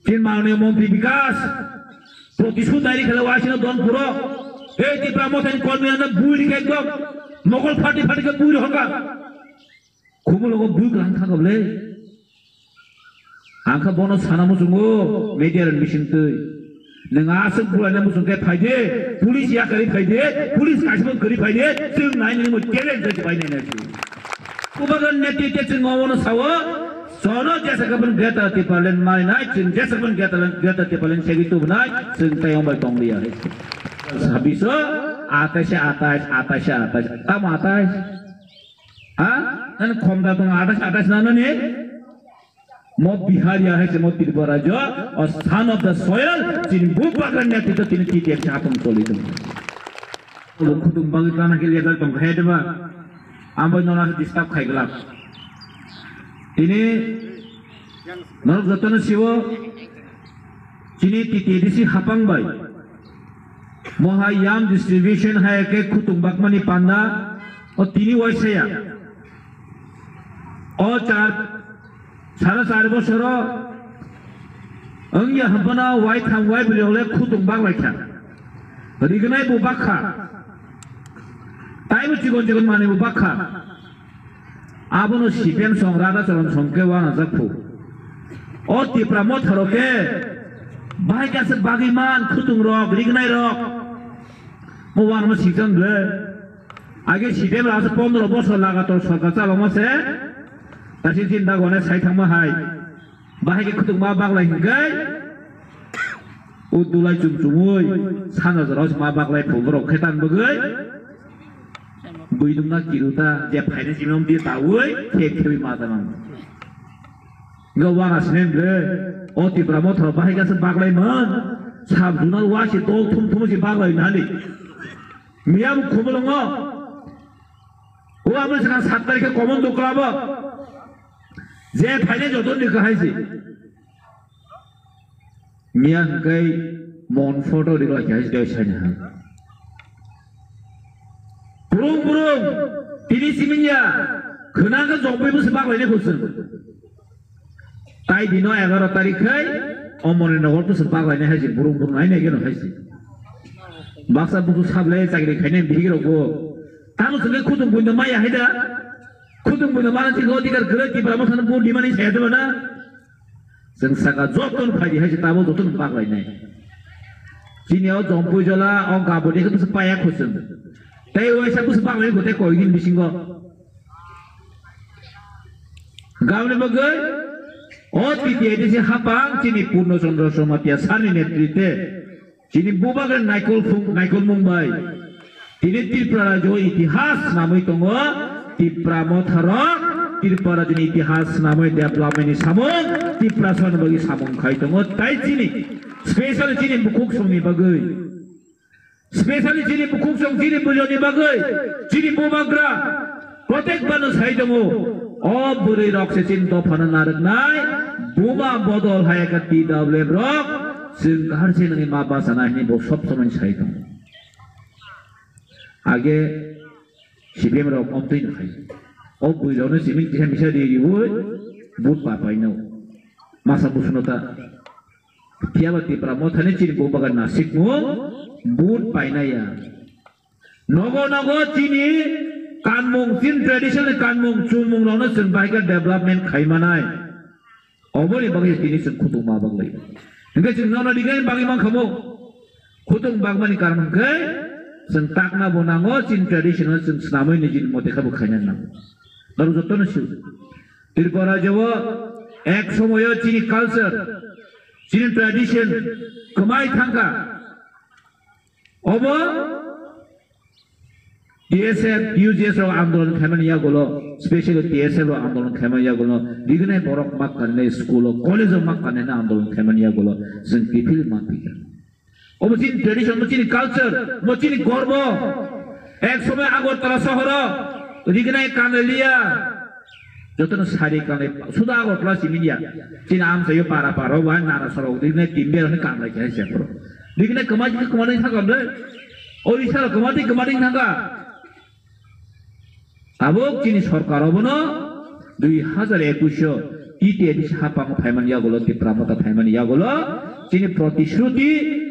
চিন মাননীয় মন্ত্রী বিকাশ প্রতিশোধ দাঁড়ি খেলে আসিল দনপুর এই ত্রিপুরা মতেন কর্মীরা বুড়ি একদম মগল ফাটি ফাটিকে বুড়ি হকা খুব লোক বুই গ্রাম থাকলে आंखा बनो साना मुसुंगो मेडिया मिशन तै नोंहा आसुक बुलायना मुसुंगे फायदे पुलिस या करि फायदे पुलिस कासिबो करि फायदे जों नायनो मो टेलेन्ट जि बायनाय नायसु कुबागन नेतृत्व जों मावनो सावो सोनो जेसा गबन गेता ति पार्लेन मायनाय जों जेसा गबन गेता ति पार्लेन सेगि तुबनाय जों तायाव बाय दंलिया साबिसो आतासे ताम आतास हा नन खमदा दं आतास नानने मो बिहारिया है मो त्रिपुरा जो और स्थान ऑफ द सॉयल जिन भूभागन ने तो तीन की एक आपन तोली तुम वो खुदुम बागिताना के लिए अगर तुम है देवा आंबो नोना से डिस्टर्ब खाइगला तिने नरक जतन शिव जिने तितेदिसि हापांग बाय मोहायाम डिस्ट्रीब्यूशन है के खुदुम बागमानी पांडा और तिनी वैसया और चार सारा चार बছর अंगिया हबना वाइ थां वाइ बिलले खुदुं बागलायखा रिगनाय बुबाखा टाइम चिगन चिगन माने बुबाखा आबनो सिपेन सं राधा चरण संके वाना जाखु ओ तिप्रा मथरके बाय गासे बागिमान खुदुं रक रिगनाय रक मोवान म सिजन ले आगे सिपेन रास 15 বছর लागातार सरकार चालामासे दासि चिन्ता गने साइथांमा हाय बाहायके खुदुं मा बागलाय हिंगाय उदुलाय जुमजुमुय सानजराव मा बागलाय फुबरो खेतान बगै बुइदुंना किरुता जे फाइने जिमम दि तावै खेखेबै मादानां गवाना सिनेमले अति ब्रह्मथर बाहायगासे बागलायमोन साब जुनाल वासि दल थुमथुमसि बागलाय नानि मियाम खुबलङ ओ आमर सना 7 तारिखे कमन दक्लाबो जे फाइने जतन लिखा है जी मिया गई मन फोटो दिला क्या है देश है ना बुरुं तिनी सिमिया खना का जॉब पे बाग लेने को सुन ताई दिनो 11 तारीख है अमरे नगर तो बाग लेने है जी बुरुं नहीं नहीं क्या है जी बाक्सा बुकु साबले चाकरी खाने बिगिरो को तानु सुने खुद बुंद माया है दा खुदुं बुंद माना चिगो अधिकार गरे तिब्रा मथान बु दिमानि सायदो ना जों सागा जतन फायदि है ताबो जतन बागलायनाय जिनियाव जम्पु जला अ गाबोदेखो बुस पाया खुसुं तै ओइसा बुस बागलाय गते कयदिन बिसिंगो गावने बगै ओ तिति एदिसे हापां जिनि पूर्ण चन्द्र समातिया सानि नेतृत्वे जिनि बुबागन नायकल मुंबाई तिनि त्रिपुरा जो इतिहास नामै दङ त्रिपुरा मथरक त्रिपुरा जिनि इतिहास नामै डेभलपमेन्टनि सामुं त्रिपुरा सन बगि सामुं खाय दङ ताइ जिनि स्पेशल जिनि बुकुक संनि बगै स्पेशल जिनि बुकुक सं जिनि बुलियनि बगै जिनि बुबाग्रा प्रत्येक बानो साय दङ अ बुरै रक्से चिन दफाना नारकनाय बुमा बदल हायका टिडब्ल्यूएम रक जों गारसे ननि मा बासानायनि ब सब समय साय दङ आगे सिपिएम रक अमतै नखाय ओ बुइरावनो सिमिं दिहा मिसा दिरिबो बुट पापायनो मासा बुसुनता थियाबा त्रिपुरा मथानि चिनि बुबागान नासिकमु बुट पाइनाया नगो नगो चिनि कानमुं चिन ट्रेडिशनल कानमुं चुमुं लावनो जों बायगा डेभलपमेन्ट खायमानाय अबोनि बागै दिनि जों खुदुं मा बागलाय नोंगे जों नना दिगाय बागै मा खामो खुदुं बागमानि कारनखै जों ताकना बनांगो चिन ट्रेडिशनल जों स्नामै निजिन मते खाबो खायना नांगो दारु जतन छु त्रिपुरा जव एक समय चिनि कालचार चिनि ट्रेडिशन कमाय थांगा अब टीएसएफ यूजेस रो आंदोलन खामानिया गलो स्पेशली टीएसएफ रो आंदोलन खामानिया गलो दिगने बरक मा करने स्कूल कॉलेज मा करने आंदोलन खामानिया गलो जों पिफिल मा पिका अब चिन ट्रेडिशन चिनि कालचार चिनि गर्व एक समय आगरतला शहर दिगने कानलिया जतन सारि काने सुदा आगरतला सिमिनिया चिन आमसायो पारा पारो वा नारा सरो दिगने टिमबे रने कानलाय खाय सेप्रो दिगने कमादि थागोन ओरिसा कमादि थागा आबो चिनि सरकार अबनो 2021 ইটি এডিসি হাপাং ফাইমান ইয়াগুলো তিপ্রামতা ফাইমান ইয়াগুলো চিনি প্রতিশ্রুতি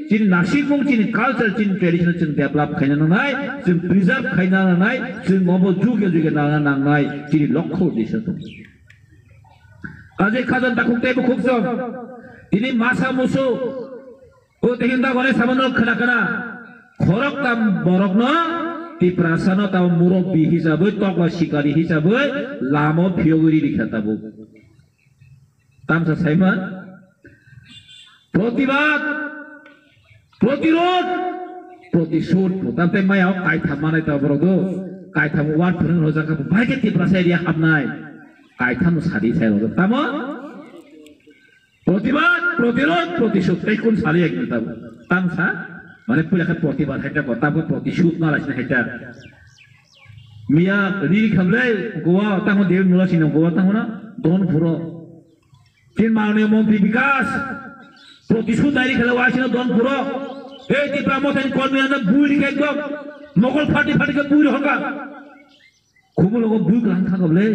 চিনি নাসিকমুং চিনি কালচার চিনি ট্রেডিশনাল চিনি ডেভেলপ খাইনা নাंनाय जों प्रिजार्भ खायना नांनाय जों नब जुगे जुगे नांना नांनाय चिनि लक्ष्य उद्देश्य दं काजे खाजन दाखुंथायबो खुबसं दिनै मासा मोसौ ओ तेहिंदा गने सामानो खोना खरक ताम बरकनो तिप्रासानो ताम मुरब्बी हिसाबै तकवा शिकारी हिसाबै लामो फियगुरि रिखाताबो तामसा साइमन प्रतिबाद प्रतिरोध प्रतिशोध तामते मायाव कायथाम मानाय ताबरदो कायथाम वार्ड फोरों रजाका बायके तिप्रासा एरिया हाबनाय कायथाम सारि साइरदो ताम प्रतिबाद प्रतिरोध प्रतिशोध तैकुन सारि एकन ताब तामसा माने पुलाखा प्रतिबाद हाइटा ताबो प्रतिशोध नालासिना हाइटा मिया रिरि खामलै गोवा तांगो देव नुलासिनो गोवा तांगोना दन फुरो तीन माननीय मंत्री विकास प्रतिशोध दायरी खेला वासिनो दन फुरो ए तिप्रा मथाइन कर्मीयाना बुइरि एकदम mogol फाटी फाटी के बुइरि हका खुमुलगो बुइ ग्लां थागबलै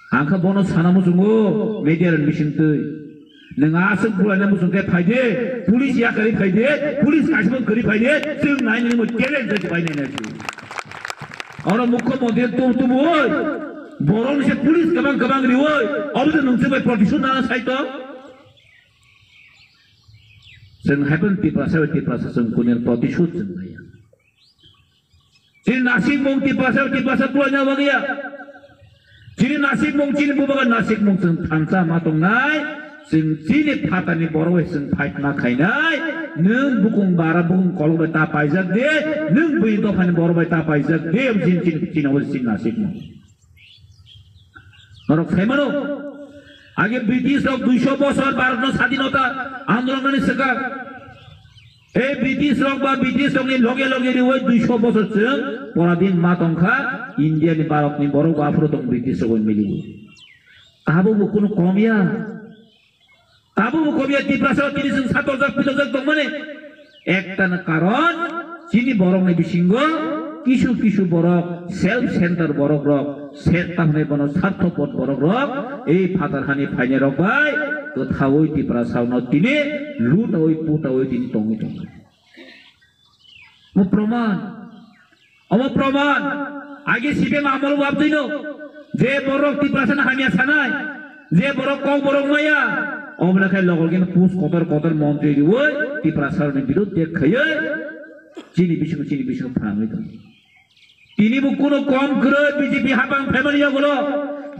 आंखा बनो सानामो जुङो मेडिया मिशन तै नोंहा आसों फुलायना मुसुंखे फायदे पुलिस याकारि फायदे पुलिस गासिबो गरि फायदे जों नायनो मो टेलेन्ट जाय बायनायनासो और मुख्यमंत्री तुमोय बरं से पुलिस गोबां गोबां रिवोय अबो नोंसोर बाय प्रतिशोध नाना साइट जों हायबन तिप्रासा जों कुनेर प्रतिशोध जों नाया जों नासिक मुं Tiprasa फुलायना बागैया Ciri nasib mung ciri bubaga nasib mung seng tansa matungnai seng ciri patani borwe seng pait makainai nung bukung bara bukung kolong beta paizak de nung bui tofani borwe ta paizak de ciri wal ciri nasib mung norok femano age British log 200 বছর ভারত স্বাধীনতা আন্দোলনের সেকা এই British লগে লগে লগে ওই 200 বছর जों পরাধীন মাতংখা ইন্ডিয়ানি ভারতনি বড় বাফরো দং ব্রিটিশ লগে মিলিব তাবো কোনো কমিয়া তিপ্রাসা তিনি जों সাতজাক পিতজাক দং মানে একটা না কারণ চিনি বরংনি বিসিঙ্গ কিছু বড় সেলফ সেন্টার বড় রক সেতামনে বন স্বার্থপর বড় রক এই ফাতারহানি ফাইনে রকবাই তো থাওই তিপ্রাসা ন তিনি লুট ওই পুটা ওই তিনি টঙ্গি টঙ্গি প্রমাণ আগে সিপে আমল ভাবছিন যে বড় তিপ্রাসা হামিয়া সানাই যে বড় কম বড় মায়া অবলাখাই লগল কিন্তু পুষ কতর মন্ত্রী ওই তিপ্রাসার বিরুদ্ধে খাইয়ে চিনি বিষ্ণু ফাঙাই দं তিনি কোনো কম করে বিজেপি হাবাং ফ্যামিলিয়া গুলো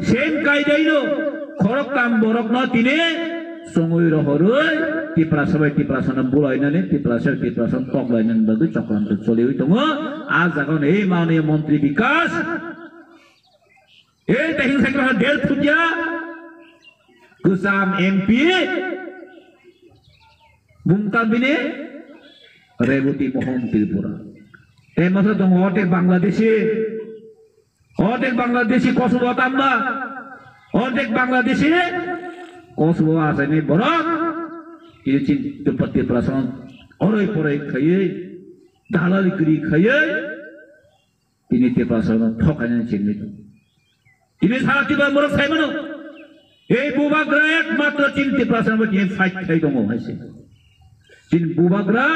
সেম কায়দাইলো খরক কাম বরক ন তিনি সঙ্গই রহরই তিপ্রাসান বুলাইনানে তিপ্রাসান তকলাইনান বাগै চক্রান্ত চলিই दङ আজ এখন এই মাননীয় মন্ত্রী বিকাশ এই তেহিং সাইক্রা দেল ফুটিয়া কুসাম এমপি বুমকা বিনে রেবতী মোহন ত্রিপুরা এই মাসে দङ অটেক বাংলাদেশি কসবো তাম্বা অটেক বাংলাদেশি কসবো আসানি বরক ini cinta pati perasaan orang orang kaya dalal kiri kaya ini tiap perasaan thokannya cinta itu ini salah tiba merok saya mana bubagra ekmatra cinta perasaan begini fight kaya dong hasil cinta bubagra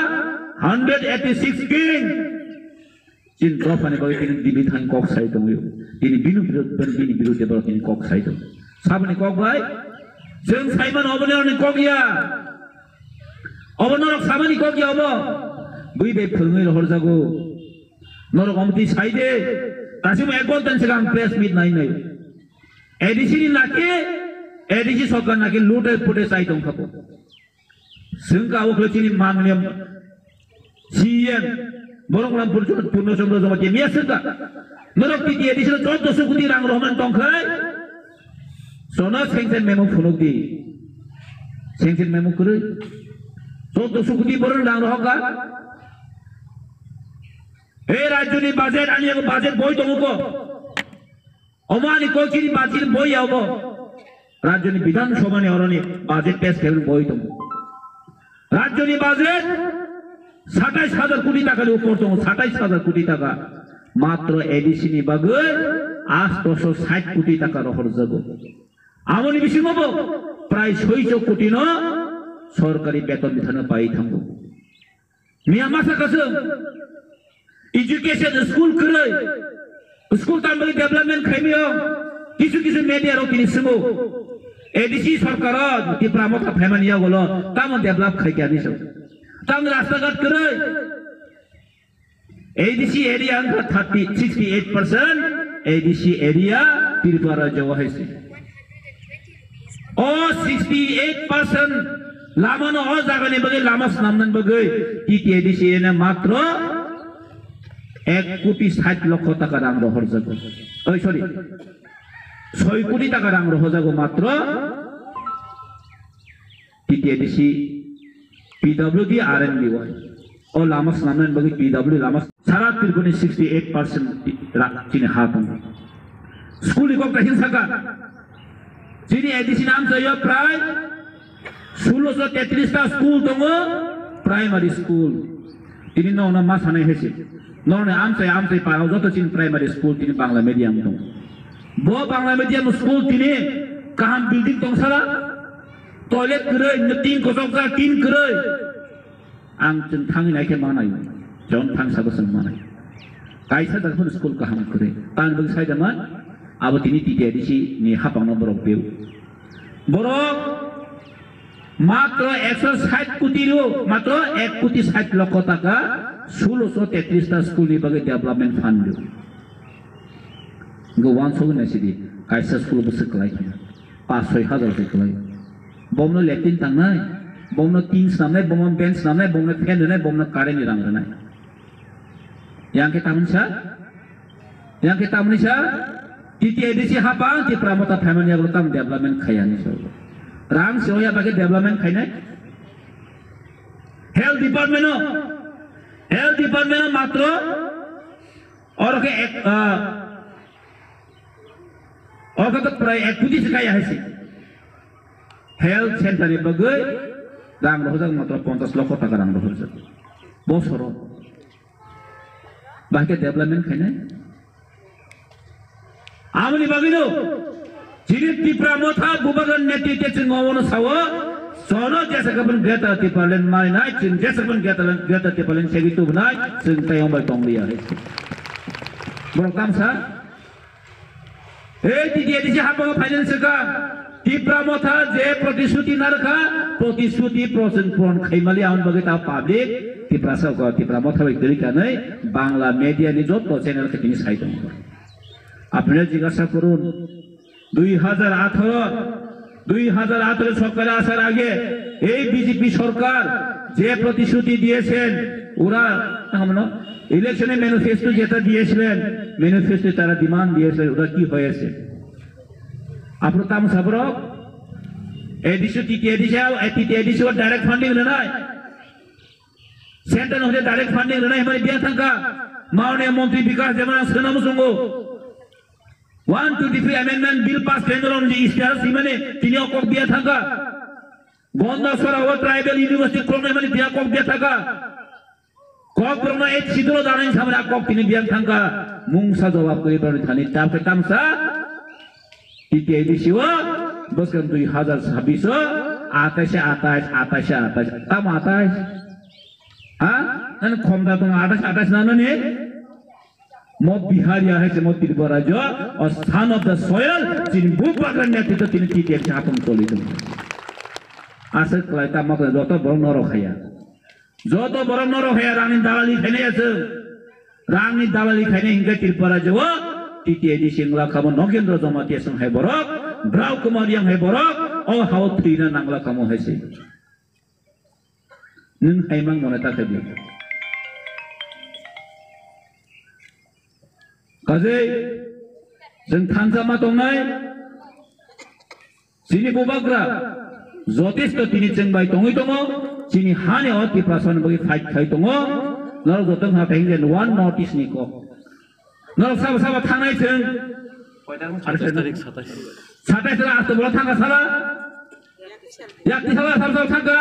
186 king cinta apa nih kalau ini dibitan kok saya dong yuk ini binu biru tiap ini kok saya dong siapa nih kok baik jeng saya mana orang nih kok ya अब नरक सामानी को क्या अब बुई बे फंगै रहर जागो नरक अमति साइदे तासिम एक घंटा से काम प्रेस मीट नहीं एडीसी नाके एडीसी सरकार नाके लूटे पुटे साइ दं खापो जोंका अखलचिनि माननीय सीएम बरंगलाम पूर्ण चंद्र जमाति मिया जोंका नरक टिटी एडीसी 1400 कोटी रां रहमान दंखाय सोना सेंक्शन मेमो फुनुकदि सेंक्शन मेमो करे 1400 কোটি বড় লাং রহকা এই রাজ্যনি বাজেট আনিয়া বাজেট বই দংক অমানি কোকিনি বাজেট বই আবো রাজ্যনি বিধানসভানি অরনি বাজেট পেশ করে বই দং রাজ্যনি বাজেট 27000 কোটি টাকার উপর দং 27000 কোটি টাকা মাত্র এডিসি নি বাগৈ 860 কোটি টাকা রহর যাব 아무리 비심어보 프라이 소이적 코티노 서울까지 배턴 비타는 바이 탐보 미야마사 가슴 एजुकेशन स्कूल करे स्कूल तांबे डेवलपमेंट खाइमियो किसु किसु मीडिया रो किनि सुमो एडीसी सरकार ति प्रामोथा फेमानिया गलो ताम डेवलप खाइया निसो ताम रास्ता घाट करे ADC area 68% ADC area Tripura जवा हैसे ओ 68% लामानो ओ जागानि बगे लामा स्नामनन बगे ति एडीसी ने मात्र 1,60,00,000 টাকা রাং রহর যাগো ওই সরি 6 কোটি টাকা রাং রহ যাগো মাত্র টিটিএডিসি পিডব্লিউডি আরএনবি ওয়াই ও লামাস নামন বগি পিডব্লিউ লামাস সারা ত্রিপুরা 68% চিনি হাতম স্কুল ইকো কাহিন সাকা চিনি এডিসি নাম জয় প্রায় 1633 টা স্কুল দङ প্রাইমারি স্কুল তিনি ননা মাসানে হেসে नोने आमसे पाओ जो तो चिन प्राइमरी स्कूल तिनी बांग्ला मीडियम दं बो बांग्ला मीडियम स्कूल तिनी कहां बिल्डिंग दं सारा टॉयलेट करे तीन कोसोका तीन करे आं जों थांनि नायखे मानाय जों थां साबसन मानाय कायसा दखन स्कूल कहां करे तान बग साइदमा आबो तिनी टिटिएडिसि नि हापांनो बरक बेउ बरक मात्र 160 कोटी रो मात्र 1,60,00,000 টাকা 1633 টা स्कूल नि बगे डेवलपमेंट फंड दो गोवान सोगन सिदि कायसा स्कूल बस कलाय 5-6,000 से कलाय बमनो लेटिन थांनाय बमनो टीन सामनाय बमनो बेंच सामनाय बमनो फैन होनाय बमनो कारेन्ट नि रां होनाय यांके तामनिसा टिटिएडिसि हापा ति प्रामोथा फेमानिया गलताम डेवलपमेंट खायानि सो रां सोया बगे डेवलपमेंट खायनाय हेल्थ डिपार्टमेंट मात्र और के एक और का तो प्राय 1 कोटी से काय है हेल्थ सेंटर नि बगे रां रहोजा मात्र 50 लाख টাকা रां रहोजा बसरो बाके डेवलपमेंट खायनाय आमनि बगिनो जिरि त्रिपुरा मोथा गुबगन नेतृत्व चिंगवनो सावो सोनो जैसे कबन गेता तिपालन माय नाय चिन जैसे कबन गेता तिपालन सेगी तु बनाय चिन तयong बाय तोंगलिया है बरकाम सा ए टिटिएडिसि हापा फाइनेंस का त्रिपुरा मोथा जे प्रतिश्रुति नरखा प्रतिश्रुति प्रोसेन फोन खैमाली आउन बगे ता पब्लिक त्रिपुरा सा को त्रिपुरा मोथा बाय तरिका नै बांग्ला मीडिया नि जत चैनल के तिनि साइड दं आपने जिज्ञासा करुन 2018 সরকার আসার আগে এই বিজেপি সরকার যে প্রতিশ্রুতি দিয়েছেন ওরা আমরা ইলেকশনে ম্যানিফেস্টো যেটা দিয়েছিলেন ম্যানিফেস্টো তারা ডিমান্ড দিয়েছে ওটা কি হয়েছে আপনারা তাম সাবর টিটিএডিসি ডাইরেক্ট ফান্ডিং নাই সেন্ট্রাল হতে ডাইরেক্ট ফান্ডিং নাই মানে দিয়া থাকা মাননীয় মন্ত্রী বিকাশ যেমন সেনামু সঙ্গ 123 amendment bill pass tenderon di istiar simane tini okok dia thanga gonda sora tribal university krone mane dia okok dia thanga kok krone et sidro danin samne okok tini biang thanga mungsa jawab kori bar thani tape tamsa TTADC wa boskan 2026 28 tam 28 ha nan khomda tong 28 nano ni Mod Biharia है mod Tripura जो और स्थान of the soil जिन भूपाकर नेतृत्व तीन टीटीएडिसि हातम चली दं आसे क्लाइता मक जत बर नरखाया रांनि दालालि खायने हिंगा त्रिपुरा जो टीटीएडिसि सिंगला खामो नगेन्द्र जमाती सं है बरक ब्राउ कुमार yang है बरक ओ हाउ थ्रीना नांगला खामो हैसे नों हायमां मनता खबि काजे जों थानजामा दंनाय जिनि बबाग्रा जथेष्ट तिनि जोंबाय दङै दङ जिनि हानि अति प्रासन बगि फाइट खाय दङ नर जतन हा पेंजेन वन नोटिस नि को नर साबा थांनाय जों 27 आस्ते बला थांगा साला याक्ति साला साबा थांगा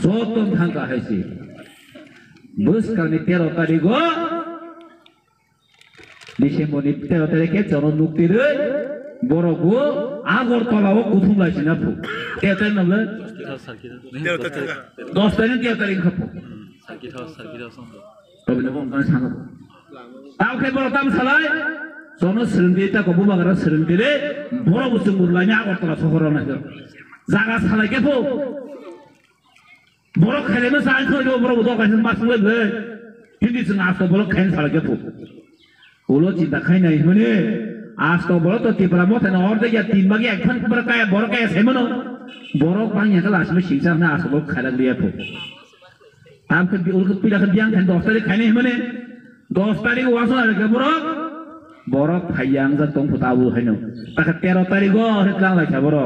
जतन थांगा हायसि बस कानि 13 तारिखो डिसेम्बर नि 13 तारिखे जन मुक्ति रै বড়গো আগরতলাও কুথুম লাইছিনা ফু 13 তারিখ নামলে 10 তারিখ 13 তারিখ খাপু রবীন্দ্র বঙ্গানে সাঙ্গ তাও কে বড় তাম সালাই সনো সরন্দিটা কবু বাগারা সরন্দিরে বড় বুঝতে মুরলাইনি আগরতলা শহর না জায়গা সালাই কে ফু বড় খাইলে সাই থই বড় বুঝো কাছে মাছ লইলে হিন্দি সং আসতো বড় খাইন সালাই কে ফু ওলো চিন্তা খাই নাই মানে আসতো বড় তো ত্রিপুরা মতে না অর্ধে গিয়া 3 ভাগে এক ফান বড় কায়া সেমনো বড় পানি একটা আসলে সিংসা না আসলে খাইলা দিয়া ফু আমকে ওলকে পিলাকে বিয়াং খান 10 তারিখ খাইনি মানে 10 তারিখ ওয়াসো আরে বড় ফাইয়াং যা তং ফুতাবু হাইনো তাকে 13 তারিখ হেতলাং লাইছা বড়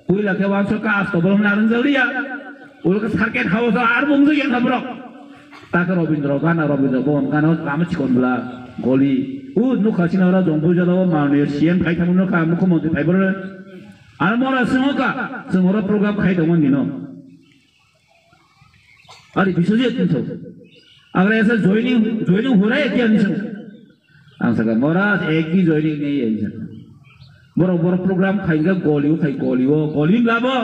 পুইলাকে ওয়াসো কা আসতো বড় নারন জলিয়া ওলকে সার্কেট হাউস আর বংজ গেন বড় তাকে রবীন্দ্র বন গান কামচ কোনবলা গলি ও নুখাসিনা ওরা জংবু জাদাও মাননীয় সিএম ফাইথামুনো কা মুখ্যমন্ত্রী ফাইবর আর মরা সঙ্গকা जोंरा प्रग्राम खाइदोंमोन दिनो अरे बिसोजे तिनसो अगर ऐसा ज्वाइनिंग हो रहा है क्या निशं आं सका मोरा एक भी ज्वाइनिंग नहीं है निशं बरो प्रोग्राम खाइगा गोलियो लाबो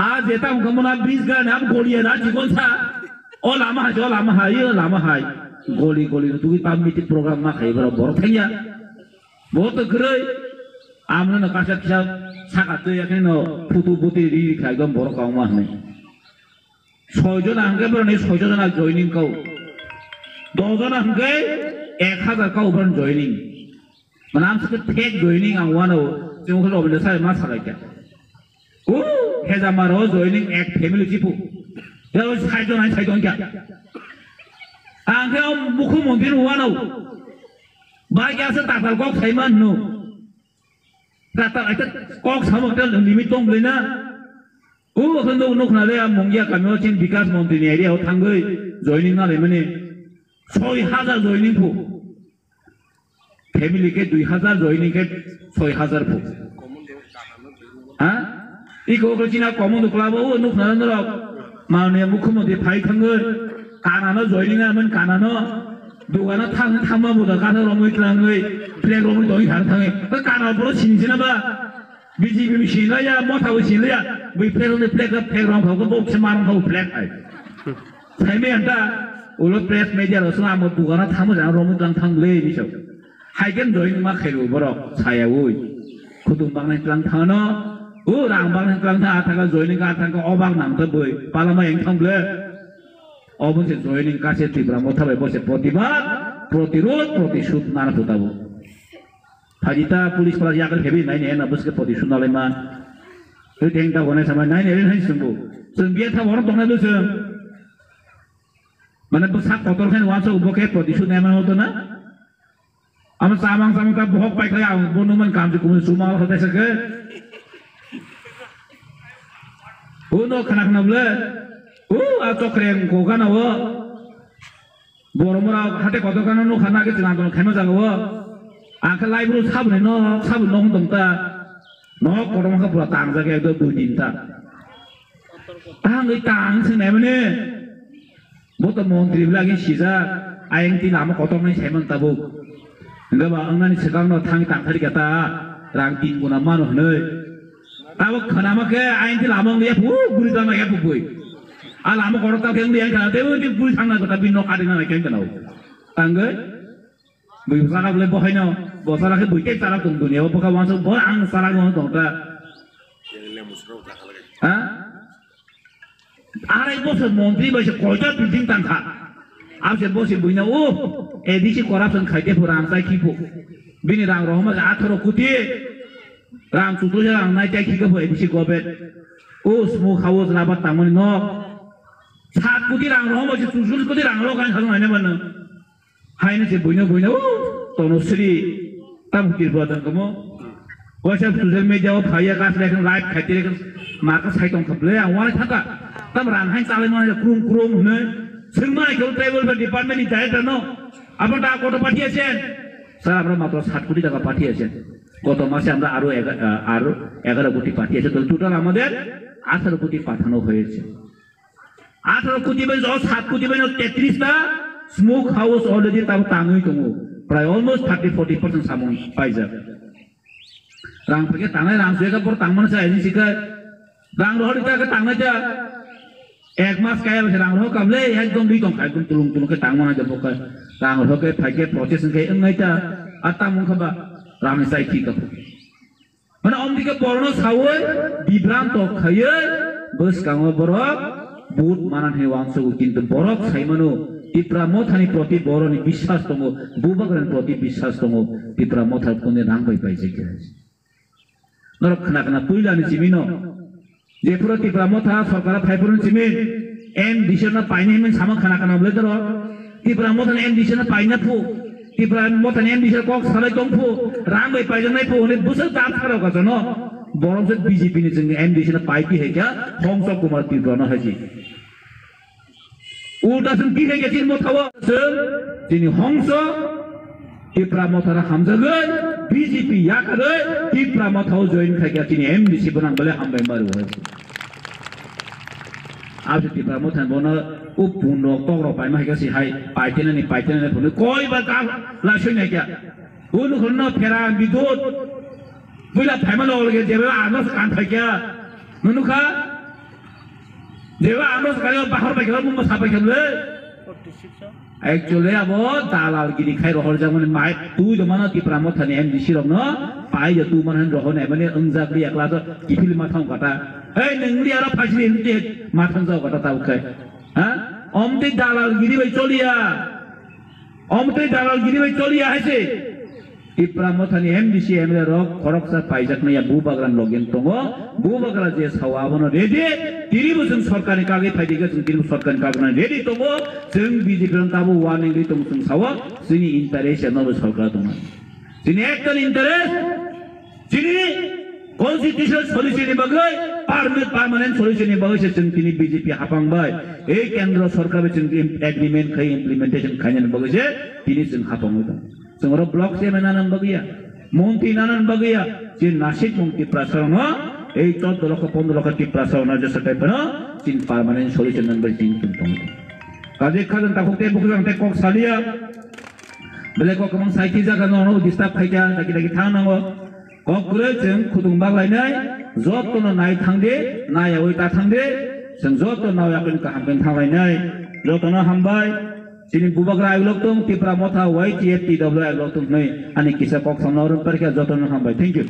आज जेता गमना ब्रिज का नाम गोलिया ना जीवन था ओ लामा हाय गोली तू पाम मीटिंग प्रोग्राम मा खाइ बरो थाइया बहुत ग्रै आमनो न कासा खिसा साकाते याखिनो फुटु बुति रि खाइगम बर काउमा हनै 6 জন आंगे बरने 6 জন जॉइनिंग काउ 10 জন आंगे 1000 काउ बरन जॉइनिंग मनाम सके टेक जॉइनिंग आं वानो जों खो रबले साय मा सालाइका ओ हेजा मारो जॉइनिंग एक फैमिली जिपु यो 6 জন क्या आंगे मुख्यमंत्री वानो बायगासे ताताल कक साइमान नु kata itu kok sama kita limit dong beli na, kan tu nuk nade am mungkin kami macam bikas monti ni area orang gay joining na lemani, 6,000 joining pu, family ke 2,000 joining ke 6,000 pu, ah, iko kalau cina kamu tu kalau nuk nade tu mau ni mukhmantri pai tangga, kanana joining na men kanana दुगाना थांमा बुदा काथा रमै त्राङै प्लेग रमै दइ हार थाङै काना बरो सिनसिना बा बीजेपी नि सिनला या मथाव सिनला या बै प्लेग रम खाउ बक्स मारम खाउ प्लेग आइ साइमे अन्ता उलो प्रेस मिडिया रसो आम दुगाना थांमा जा रमै त्राङ थांलै बिसौ हाइगेन जइन मा खैरु बरो साया ओइ खुदुम बांनाय त्राङ थानो ओ रां बांनाय त्राङ था आथाका जइनिं का आथाका अबाग नाम त बै पालामा एं थांले অবশ্যই জয়েনিং কাছে ত্রিপুরা মোতাবেক বসে প্রতিবাদ প্রতিরোধ প্রতিশোধ নানা ফুটাবো ফাজিতা পুলিশ পালা ইয়াকে হেবি নাই নে না বসকে প্রতিশোধ নালে মান ওই টেংটা বনে সময় নাই নে নাই শুনবো जों बिया था वर दंना दो जों माने बसा कतर खान वासो उबके प्रतिशोध नाय मान होतो ना आम सामां ता बहक पाइखै आं बनुमन काम जे कुम सुमा होता सके उनो खना खनाबले चक्रें गोगाना वो बोरमरा हाथे कतकाना नो खाना के जों आंदोलन खाइमा जागो आंखा लाइब्रु साबने न हमदंता न कदमखा पुरा तांग जागे एकदम 2 दिन ता आं गई तांग सोंनाय माने बत मंत्री लागे सिजा आइंति लामा कतमनि साइमन ताबो गबा अंगानि सेगांनो थांग तांखारि गता रां 3 गुना मानो हनै ताबो खनामाके आइंति लामा गया फु गुरि जाना या फुबै Alam korok tak yang dia kan, tapi dia bui sangat tapi nok ada nak yang kenal. Tangga, bui sarak boleh bohai no, boh sarak ke bui cek sarak tung dunia, boh kawan so boh ang sarak boh tung ta. Hah? Ada ibu se menteri boh se kerja penting tangka. Ab se boh se bui na, edisi corruption khai dia purang sai kipu. Bini rang roh mas athoro kuti, rang sutu je rang naik cek kipu edisi gobet. Smoke house labat taman nok. सात कोटी रां रहो मजे 200 कोटी रां रहो kan खानु हैन बन्न हैन से बुइनो तनुश्री तम किरबदन कमो WhatsApp सोशल मीडिया फाया कास लेखन लाइभ खाइते लेखन माका साइटं खबले आवाले थाका तम रां हाइन चाले मन क्रुम हुने सिंगमा केल ट्राइबल डिपार्टमेंट नि डाइरेक्टर न आपन टा কত পাঠিয়েছেন স্যার আমরা মাত্র 7 কোটি টাকা পাঠিয়েছেন গত মাসে আমরা আরো 11 কোটি পাঠিয়েছি তো টোটাল আমাদের 18 কোটি পাঠানো হয়েছে 18 कोटी में 7 कोटी में 33 ता स्मोक हाउस अलरेडी ताबो ताङै दङ प्राय अलमोस्ट 30-40% सामन पाइजा rang pakai tangan rang suka por tang mana saya ini sih rang roh kita ke tang aja ek mas kaya rang roh kamle ekdom di tong kai tulung ke tang mana aja pokok rang roh ke pakai proses ke engai ta atang mung khaba rang sai ki ka mana om dike porno sawoi dibranto khaye bus kango borok বুট মানান হে ওয়াংশ কিন্তু বরক সাইমানো টিপ্রা মথানি প্রতি বরনি বিশ্বাস দङ বুবাগরেন প্রতি বিশ্বাস দङ টিপ্রা মথার কোনে নাংবাই পাইছে কে নরক খানা খানা পুইলানি জিমিনো যে পুরো টিপ্রা মথা সরকার ফাইপুরন জিমিন এম দিশনা পাইনি হেমেন সামা খানা খানা বলে দর টিপ্রা মথান এম দিশনা পাইনা ফু টিপ্রা মথান এম দিশনা কক সালাই দংফু রাংবাই পাইজন নাই ফু নে বুসা দাম খারাও কাজন বরং যে বিজেপি নি जों एम दिशना पाइकी है क्या हंस कुमार टिप्रा न हाजी उल्टा जों की है जिन मथाव जों दिनि हंस टिप्रा मथारा हामजागै बीजेपी याखै टिप्रा मथाव जइन खाया दिनि एम दिसि बनांगले हामबाय मारु हाजी आबे टिप्रा मथान बनो उ पुनो तगरो पाइ माइगा सि हाय पाइतेननि पुनो कय बा का लासैनाय क्या उनु खनो फेरा बिदुत बुला फाइमालो लगे जेबा आनस कान थाकिया नुनुखा जेबा आनस कायो बाहर बाइखला मुम साबाइखले एक्चुअली अब दालाल गिरि खाइ रहर जामने माइ तु जमाना टिप्रा मथानि एम दिसि रनो पाइ ज तु मानन रहने माने अंजाकरि एकला त किफिल माथाव काटा ए नंगरि आरो फाइसनि हिन्ते माथान जाव काटा ताउखै हा अमते दालाल गिरि बाइ चलिया हैसे टिप्रा मथानि एम दिसि एमले रक खरकसा पाइजाकनाया बुबाग्रान लगेन दङ बुबाग्रा जे सावाबनो रेडि तिरिबो जों सरकारनि कागै फाइदिगा जों तिरिबो सरकारनि कागना रेडि दङ जों बिजेपिरन ताबो वार्निं रि दङ जों सावा जोंनि इन्टारेस्ट नबो सरकार दङ जोंनि एकदम इन्टारेस्ट जोंनि कन्स्टिट्यूशनल सल्युशननि बागै पार्मानेन्ट सल्युशननि बागै जों तिनि बिजेपि हापांबाय ए केन्द्र सरकारबो जों एग्रीमेन्ट खाय इमप्लिमेन्टेशन खायनि बागै जे तिनि जों हापांबाय दङ जोंरो ब्लक चेयरमैन नानान बगिया मंत्री नानान बगिया जे नासिक मंत्री प्रासरन এই 14 লক্ষ 15 লক্ষ টি প্রাসরন যে সটাই পন চিন পার্মানেন্ট সলিউশন নাম্বার 3 তুলতং কাজে খাজন তাকতে বুকজাং তে কক সালিয়া বেলে কক মং সাইকি জাगा नो डिस्टार्ब खायजा दागि थांनांगौ কক गुरे जों खुदुं बागलायनाय जतनो नाय थांदे नायावै ता थांदे जों जतनो नायावै का हामगोन थांलायनाय जतनो हामबाय Sini bubagra aglok tung tipra motha YTF TW aglok tung nei ani kisa kok samnaurun perkia joton hambai. Thank you.